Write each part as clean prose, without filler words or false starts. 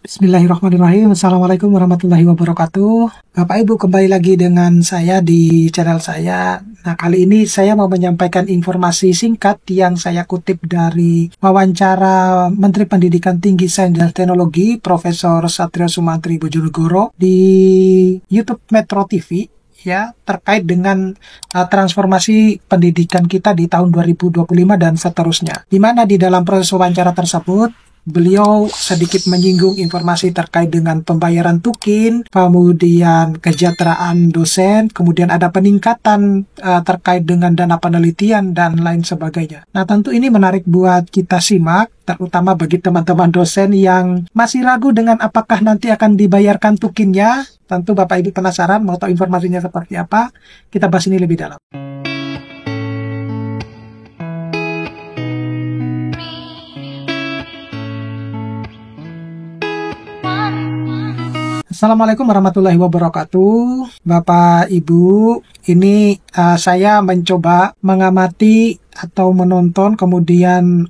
Bismillahirrahmanirrahim. Assalamualaikum warahmatullahi wabarakatuh. Bapak Ibu, kembali lagi dengan saya di channel saya. Nah, kali ini saya mau menyampaikan informasi singkat yang saya kutip dari wawancara Menteri Pendidikan Tinggi Sains dan Teknologi Profesor Satrio Sumantri Bojonegoro di YouTube Metro TV, ya, terkait dengan transformasi pendidikan kita di tahun 2025 dan seterusnya. Di mana di dalam proses wawancara tersebut beliau sedikit menyinggung informasi terkait dengan pembayaran tukin, kemudian kesejahteraan dosen, kemudian ada peningkatan terkait dengan dana penelitian, dan lain sebagainya. Nah, tentu ini menarik buat kita simak, terutama bagi teman-teman dosen yang masih ragu dengan apakah nanti akan dibayarkan tukinnya. Tentu Bapak Ibu penasaran mau tahu informasinya seperti apa? Kita bahas ini lebih dalam. Assalamualaikum warahmatullahi wabarakatuh. Bapak Ibu, ini saya mencoba mengamati atau menonton kemudian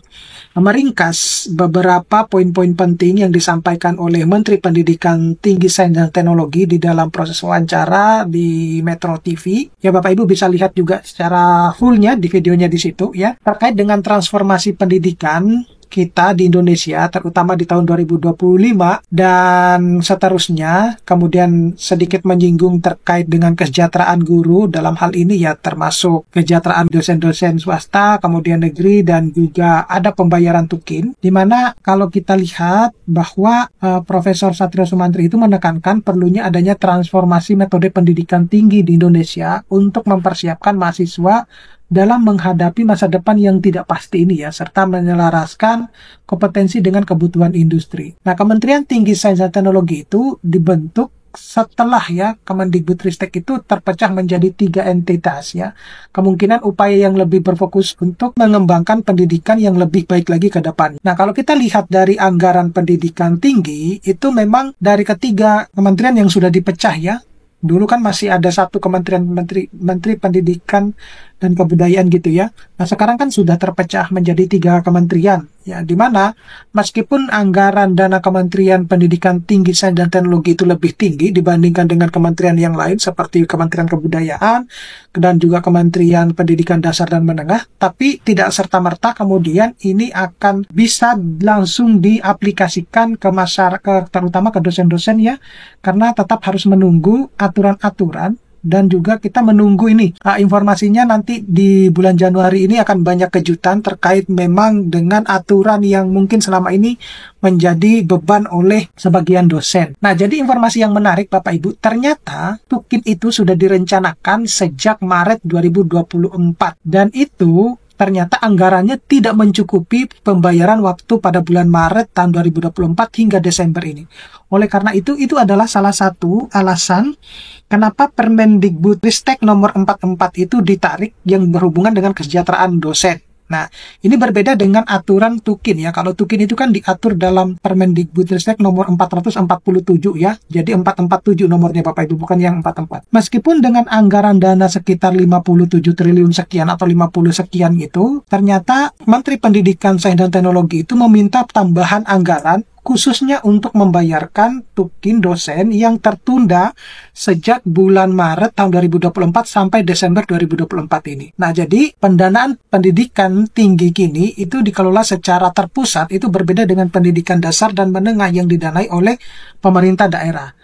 meringkas beberapa poin-poin penting yang disampaikan oleh Menteri Pendidikan Tinggi Sains dan Teknologi di dalam proses wawancara di Metro TV. Ya, Bapak Ibu bisa lihat juga secara fullnya di videonya di situ, ya, terkait dengan transformasi pendidikan kita di Indonesia, terutama di tahun 2025 dan seterusnya. Kemudian sedikit menyinggung terkait dengan kesejahteraan guru, dalam hal ini ya termasuk kesejahteraan dosen-dosen swasta, kemudian negeri, dan juga ada pembayaran tukin, di mana kalau kita lihat bahwa Profesor Satrio Sumantri itu menekankan perlunya adanya transformasi metode pendidikan tinggi di Indonesia untuk mempersiapkan mahasiswa dalam menghadapi masa depan yang tidak pasti ini, ya, serta menyelaraskan kompetensi dengan kebutuhan industri. Nah, Kementerian Tinggi Sains dan Teknologi itu dibentuk setelah, ya, Kemendikbudristek itu terpecah menjadi 3 entitas, ya. Kemungkinan upaya yang lebih berfokus untuk mengembangkan pendidikan yang lebih baik lagi ke depan. Nah, kalau kita lihat dari anggaran pendidikan tinggi, itu memang dari ketiga kementerian yang sudah dipecah, ya. Dulu kan masih ada satu kementerian, Menteri Pendidikan dan Kebudayaan gitu, ya. Nah, sekarang kan sudah terpecah menjadi 3 kementerian, ya, di mana meskipun anggaran dana Kementerian Pendidikan Tinggi Sains dan Teknologi itu lebih tinggi dibandingkan dengan kementerian yang lain seperti Kementerian Kebudayaan dan juga Kementerian Pendidikan Dasar dan Menengah, tapi tidak serta-merta kemudian ini akan bisa langsung diaplikasikan ke masyarakat, terutama ke dosen-dosen, ya, karena tetap harus menunggu aturan-aturan. Dan juga kita menunggu ini informasinya nanti di bulan Januari ini akan banyak kejutan terkait memang dengan aturan yang mungkin selama ini menjadi beban oleh sebagian dosen. Nah, jadi informasi yang menarik Bapak Ibu, ternyata tukin itu sudah direncanakan sejak Maret 2024 dan itu ternyata anggarannya tidak mencukupi pembayaran waktu pada bulan Maret tahun 2024 hingga Desember ini. Oleh karena itu adalah salah satu alasan kenapa Permendikbudristek nomor 44 itu ditarik yang berhubungan dengan kesejahteraan dosen. Nah, ini berbeda dengan aturan tukin, ya. Kalau tukin itu kan diatur dalam Permendikbudristek nomor 447, ya. Jadi 447 nomornya Bapak Ibu, bukan yang 44. Meskipun dengan anggaran dana sekitar 57 triliun sekian atau 50 sekian itu, ternyata Menteri Pendidikan Sains dan Teknologi itu meminta tambahan anggaran khususnya untuk membayarkan tukin dosen yang tertunda sejak bulan Maret tahun 2024 sampai Desember 2024 ini. Nah, jadi pendanaan pendidikan tinggi kini itu dikelola secara terpusat, itu berbeda dengan pendidikan dasar dan menengah yang didanai oleh pemerintah daerah.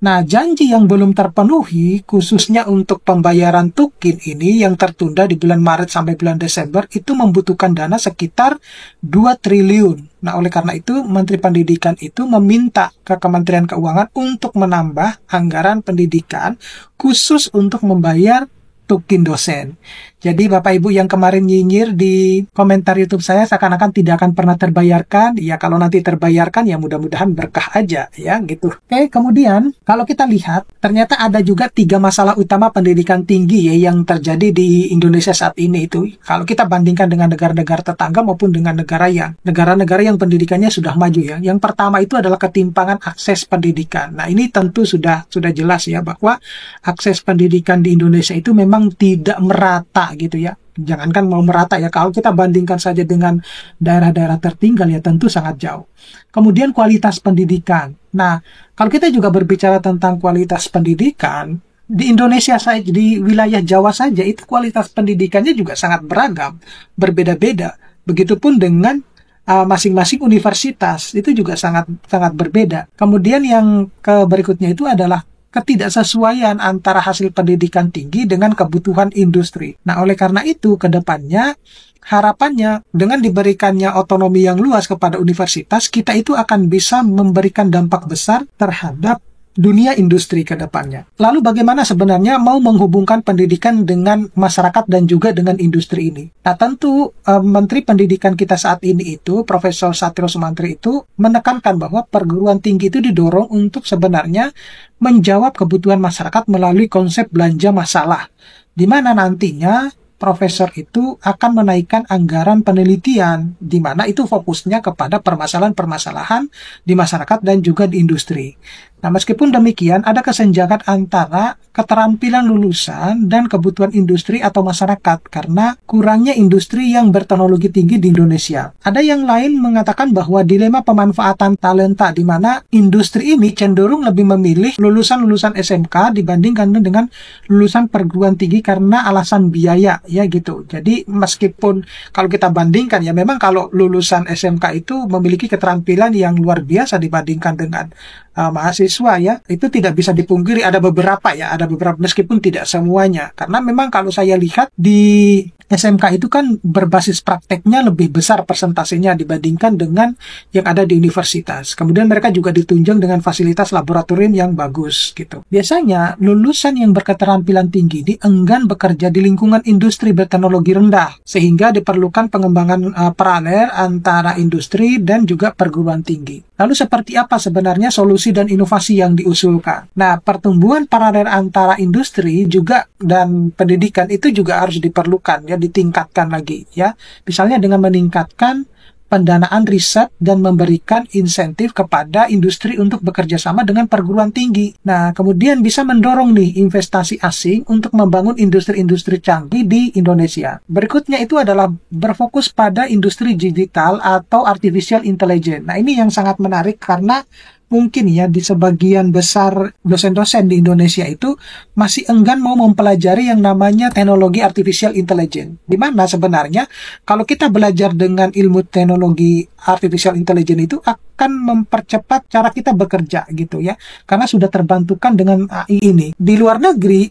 Nah, janji yang belum terpenuhi, khususnya untuk pembayaran tukin ini yang tertunda di bulan Maret sampai bulan Desember, itu membutuhkan dana sekitar 2 triliun. Nah, oleh karena itu, Menteri Pendidikan itu meminta ke Kementerian Keuangan untuk menambah anggaran pendidikan khusus untuk membayar tukin dosen. Jadi Bapak Ibu yang kemarin nyinyir di komentar YouTube saya seakan-akan tidak akan pernah terbayarkan, ya kalau nanti terbayarkan ya mudah-mudahan berkah aja, ya gitu. Oke, kemudian kalau kita lihat ternyata ada juga 3 masalah utama pendidikan tinggi, ya, yang terjadi di Indonesia saat ini itu. Kalau kita bandingkan dengan negara-negara tetangga maupun dengan negara-negara yang pendidikannya sudah maju, ya. Yang pertama itu adalah ketimpangan akses pendidikan. Nah, ini tentu sudah jelas, ya, bahwa akses pendidikan di Indonesia itu memang tidak merata gitu, ya. Jangankan mau merata, ya, kalau kita bandingkan saja dengan daerah-daerah tertinggal ya tentu sangat jauh. Kemudian kualitas pendidikan. Nah, kalau kita juga berbicara tentang kualitas pendidikan, di Indonesia saja, di wilayah Jawa saja, itu kualitas pendidikannya juga sangat beragam, berbeda-beda. Begitupun dengan masing-masing universitas, itu juga sangat sangat berbeda. Kemudian yang berikutnya itu adalah ketidaksesuaian antara hasil pendidikan tinggi dengan kebutuhan industri. Nah, oleh karena itu, ke depannya harapannya dengan diberikannya otonomi yang luas kepada universitas, kita itu akan bisa memberikan dampak besar terhadap dunia industri ke depannya. Lalu bagaimana sebenarnya mau menghubungkan pendidikan dengan masyarakat dan juga dengan industri ini? Nah, tentu Menteri Pendidikan kita saat ini itu, Profesor Satrio Sumantri itu menekankan bahwa perguruan tinggi itu didorong untuk sebenarnya menjawab kebutuhan masyarakat melalui konsep belanja masalah, di mana nantinya profesor itu akan menaikkan anggaran penelitian, di mana itu fokusnya kepada permasalahan-permasalahan di masyarakat dan juga di industri. Nah, meskipun demikian, ada kesenjangan antara keterampilan lulusan dan kebutuhan industri atau masyarakat karena kurangnya industri yang berteknologi tinggi di Indonesia. Ada yang lain mengatakan bahwa dilema pemanfaatan talenta, di mana industri ini cenderung lebih memilih lulusan-lulusan SMK dibandingkan dengan lulusan perguruan tinggi karena alasan biaya, ya gitu. Jadi meskipun kalau kita bandingkan, ya memang kalau lulusan SMK itu memiliki keterampilan yang luar biasa dibandingkan dengan mahasiswa, ya itu tidak bisa dipungkiri. Ada beberapa meskipun tidak semuanya, karena memang kalau saya lihat di SMK itu kan berbasis prakteknya lebih besar persentasenya dibandingkan dengan yang ada di universitas. Kemudian mereka juga ditunjang dengan fasilitas laboratorium yang bagus gitu. Biasanya lulusan yang berketerampilan tinggi ini enggan bekerja di lingkungan industri berteknologi rendah, sehingga diperlukan pengembangan paralel antara industri dan juga perguruan tinggi. Lalu seperti apa sebenarnya solusi dan inovasi yang diusulkan? Nah, pertumbuhan paralel antara industri juga dan pendidikan itu juga harus diperlukan, ya, ditingkatkan lagi, ya. Misalnya dengan meningkatkan pendanaan riset dan memberikan insentif kepada industri untuk bekerja sama dengan perguruan tinggi. Nah, kemudian bisa mendorong nih investasi asing untuk membangun industri-industri canggih di Indonesia. Berikutnya itu adalah berfokus pada industri digital atau artificial intelligence. Nah, ini yang sangat menarik karena mungkin ya di sebagian besar dosen-dosen di Indonesia itu masih enggan mau mempelajari yang namanya teknologi artificial intelligence. Di mana sebenarnya kalau kita belajar dengan ilmu teknologi artificial intelligence itu akan mempercepat cara kita bekerja gitu ya. Karena sudah terbantukan dengan AI ini. Di luar negeri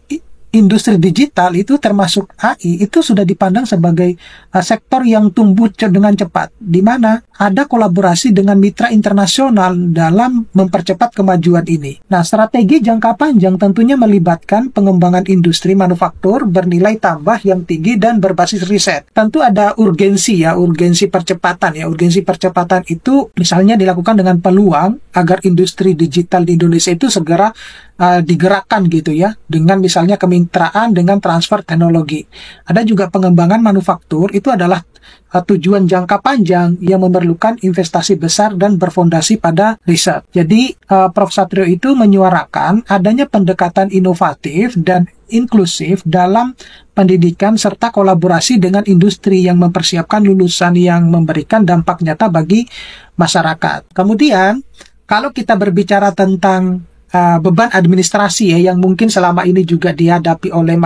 industri digital itu termasuk AI itu sudah dipandang sebagai sektor yang tumbuh dengan cepat, di mana ada kolaborasi dengan mitra internasional dalam mempercepat kemajuan ini. Nah, strategi jangka panjang tentunya melibatkan pengembangan industri manufaktur bernilai tambah yang tinggi dan berbasis riset. Tentu ada urgensi percepatan ya. Urgensi percepatan itu misalnya dilakukan dengan peluang agar industri digital di Indonesia itu segera digerakkan gitu ya, dengan misalnya kemitraan dengan transfer teknologi. Ada juga pengembangan manufaktur, itu adalah tujuan jangka panjang yang memerlukan investasi besar dan berfondasi pada riset. Jadi Prof. Satrio itu menyuarakan adanya pendekatan inovatif dan inklusif dalam pendidikan serta kolaborasi dengan industri yang mempersiapkan lulusan yang memberikan dampak nyata bagi masyarakat. Kemudian kalau kita berbicara tentang beban administrasi ya, yang mungkin selama ini juga dihadapi oleh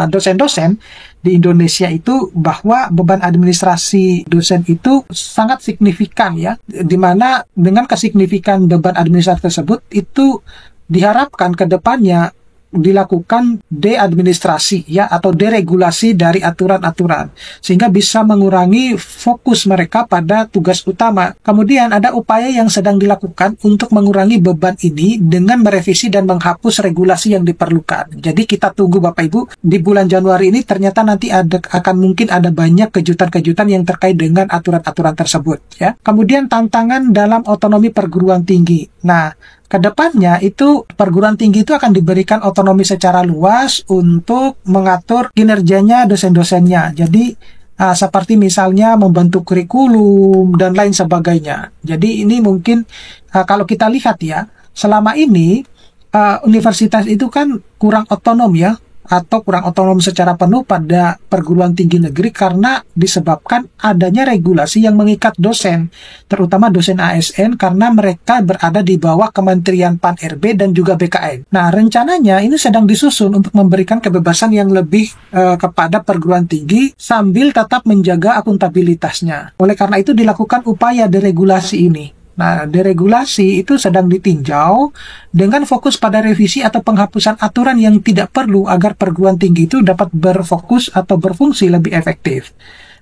dosen-dosen di Indonesia itu, bahwa beban administrasi dosen itu sangat signifikan ya, dimana dengan kesignifikan beban administrasi tersebut itu diharapkan ke depannya dilakukan deadministrasi ya, atau deregulasi dari aturan-aturan sehingga bisa mengurangi fokus mereka pada tugas utama. Kemudian ada upaya yang sedang dilakukan untuk mengurangi beban ini dengan merevisi dan menghapus regulasi yang diperlukan. Jadi kita tunggu Bapak Ibu, di bulan Januari ini ternyata nanti akan mungkin ada banyak kejutan-kejutan yang terkait dengan aturan-aturan tersebut ya. Kemudian tantangan dalam otonomi perguruan tinggi. Nah, kedepannya itu perguruan tinggi itu akan diberikan otonomi secara luas untuk mengatur kinerjanya dosen-dosennya. Jadi seperti misalnya membentuk kurikulum dan lain sebagainya. Jadi ini mungkin kalau kita lihat ya, selama ini universitas itu kan kurang otonom ya. atau kurang otonom secara penuh pada perguruan tinggi negeri karena disebabkan adanya regulasi yang mengikat dosen, terutama dosen ASN karena mereka berada di bawah Kementerian Pan-RB dan juga BKN. Nah, rencananya ini sedang disusun untuk memberikan kebebasan yang lebih kepada perguruan tinggi sambil tetap menjaga akuntabilitasnya. Oleh karena itu dilakukan upaya deregulasi ini. Nah, deregulasi itu sedang ditinjau dengan fokus pada revisi atau penghapusan aturan yang tidak perlu agar perguruan tinggi itu dapat berfokus atau berfungsi lebih efektif.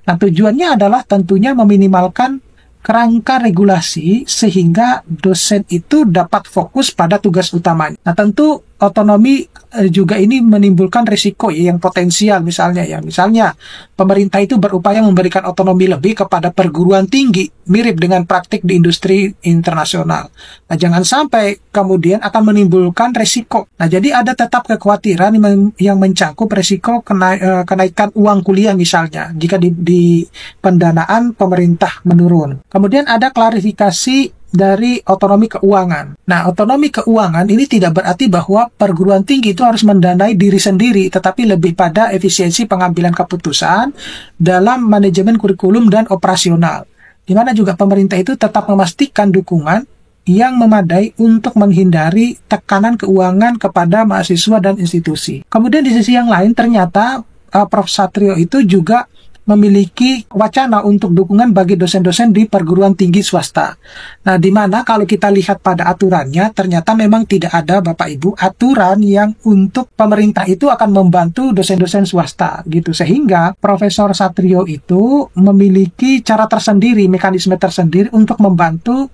Nah, tujuannya adalah tentunya meminimalkan kerangka regulasi sehingga dosen itu dapat fokus pada tugas utamanya. Nah, tentu otonomi juga ini menimbulkan risiko yang potensial misalnya pemerintah itu berupaya memberikan otonomi lebih kepada perguruan tinggi mirip dengan praktik di industri internasional. Nah, jangan sampai kemudian akan menimbulkan risiko. Nah, jadi ada tetap kekhawatiran yang mencakup risiko kenaikan uang kuliah misalnya jika di pendanaan pemerintah menurun. Kemudian ada klarifikasi dari otonomi keuangan. Nah, otonomi keuangan ini tidak berarti bahwa perguruan tinggi itu harus mendanai diri sendiri, tetapi lebih pada efisiensi pengambilan keputusan dalam manajemen kurikulum dan operasional, di mana juga pemerintah itu tetap memastikan dukungan yang memadai untuk menghindari tekanan keuangan kepada mahasiswa dan institusi. Kemudian di sisi yang lain, ternyata Prof. Satrio itu juga memiliki wacana untuk dukungan bagi dosen-dosen di perguruan tinggi swasta. Nah, di mana kalau kita lihat pada aturannya, ternyata memang tidak ada, Bapak Ibu, aturan yang untuk pemerintah itu akan membantu dosen-dosen swasta, gitu. Sehingga Profesor Satrio itu memiliki cara tersendiri, mekanisme tersendiri untuk membantu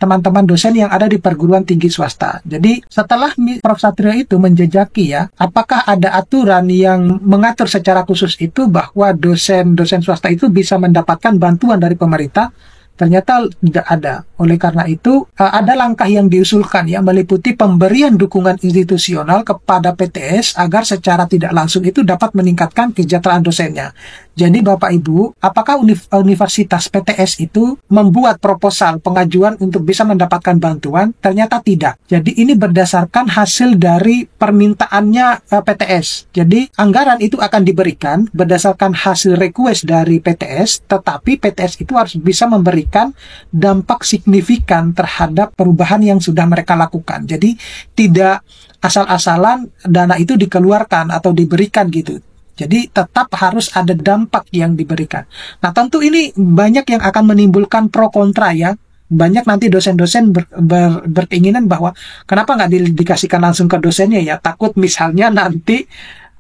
teman-teman dosen yang ada di perguruan tinggi swasta. Jadi setelah Prof. Satrio itu menjejaki apakah ada aturan yang mengatur secara khusus itu bahwa dosen-dosen swasta itu bisa mendapatkan bantuan dari pemerintah, ternyata tidak ada. Oleh karena itu, ada langkah yang diusulkan meliputi pemberian dukungan institusional kepada PTS agar secara tidak langsung itu dapat meningkatkan kesejahteraan dosennya. Jadi Bapak Ibu, apakah universitas PTS itu membuat proposal pengajuan untuk bisa mendapatkan bantuan? Ternyata tidak. Jadi ini berdasarkan hasil dari permintaannya PTS. Jadi anggaran itu akan diberikan berdasarkan hasil request dari PTS, tetapi PTS itu harus bisa memberikan dampak signifikan terhadap perubahan yang sudah mereka lakukan. Jadi tidak asal-asalan dana itu dikeluarkan atau diberikan gitu. Jadi tetap harus ada dampak yang diberikan. Nah, tentu ini banyak yang akan menimbulkan pro kontra Banyak nanti dosen-dosen berkeinginan bahwa kenapa nggak dikasihkan langsung ke dosennya takut misalnya nanti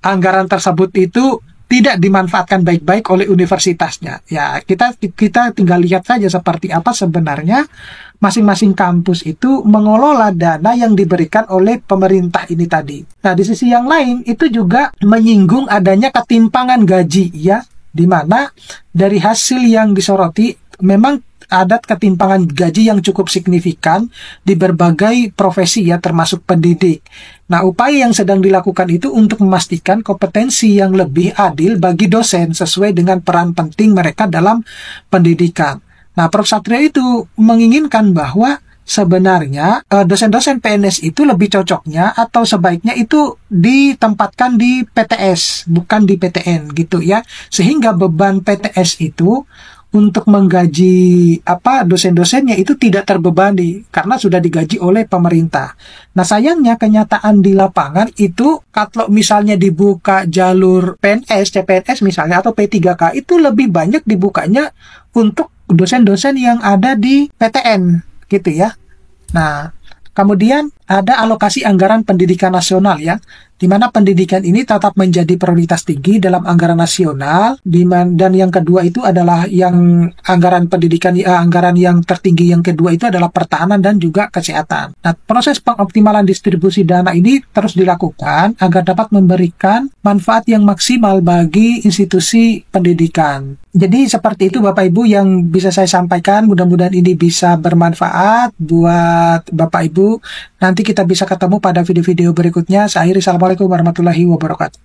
anggaran tersebut itu tidak dimanfaatkan baik-baik oleh universitasnya. Kita tinggal lihat saja seperti apa sebenarnya masing-masing kampus itu mengelola dana yang diberikan oleh pemerintah ini tadi. Nah, di sisi yang lain itu juga menyinggung adanya ketimpangan gaji di mana dari hasil yang disoroti memang ada ketimpangan gaji yang cukup signifikan di berbagai profesi termasuk pendidik. Nah, upaya yang sedang dilakukan itu untuk memastikan kompetensi yang lebih adil bagi dosen sesuai dengan peran penting mereka dalam pendidikan. Nah, Prof. Satrio itu menginginkan bahwa sebenarnya dosen-dosen PNS itu lebih cocoknya atau sebaiknya itu ditempatkan di PTS, bukan di PTN gitu Sehingga beban PTS itu untuk menggaji dosen-dosennya itu tidak terbebani karena sudah digaji oleh pemerintah. Nah, sayangnya kenyataan di lapangan itu kalau misalnya dibuka jalur PNS, CPNS misalnya atau P3K itu lebih banyak dibukanya untuk dosen-dosen yang ada di PTN gitu Nah, kemudian ada alokasi anggaran pendidikan nasional di mana pendidikan ini tetap menjadi prioritas tinggi dalam anggaran nasional, dan yang kedua itu adalah yang anggaran pendidikan, anggaran yang tertinggi yang kedua itu adalah pertahanan dan juga kesehatan. Nah, proses pengoptimalan distribusi dana ini terus dilakukan agar dapat memberikan manfaat yang maksimal bagi institusi pendidikan. Jadi seperti itu Bapak Ibu yang bisa saya sampaikan, mudah-mudahan ini bisa bermanfaat buat Bapak Ibu. Nanti kita bisa ketemu pada video-video berikutnya. Saya akhiri, assalamualaikum warahmatullahi wabarakatuh.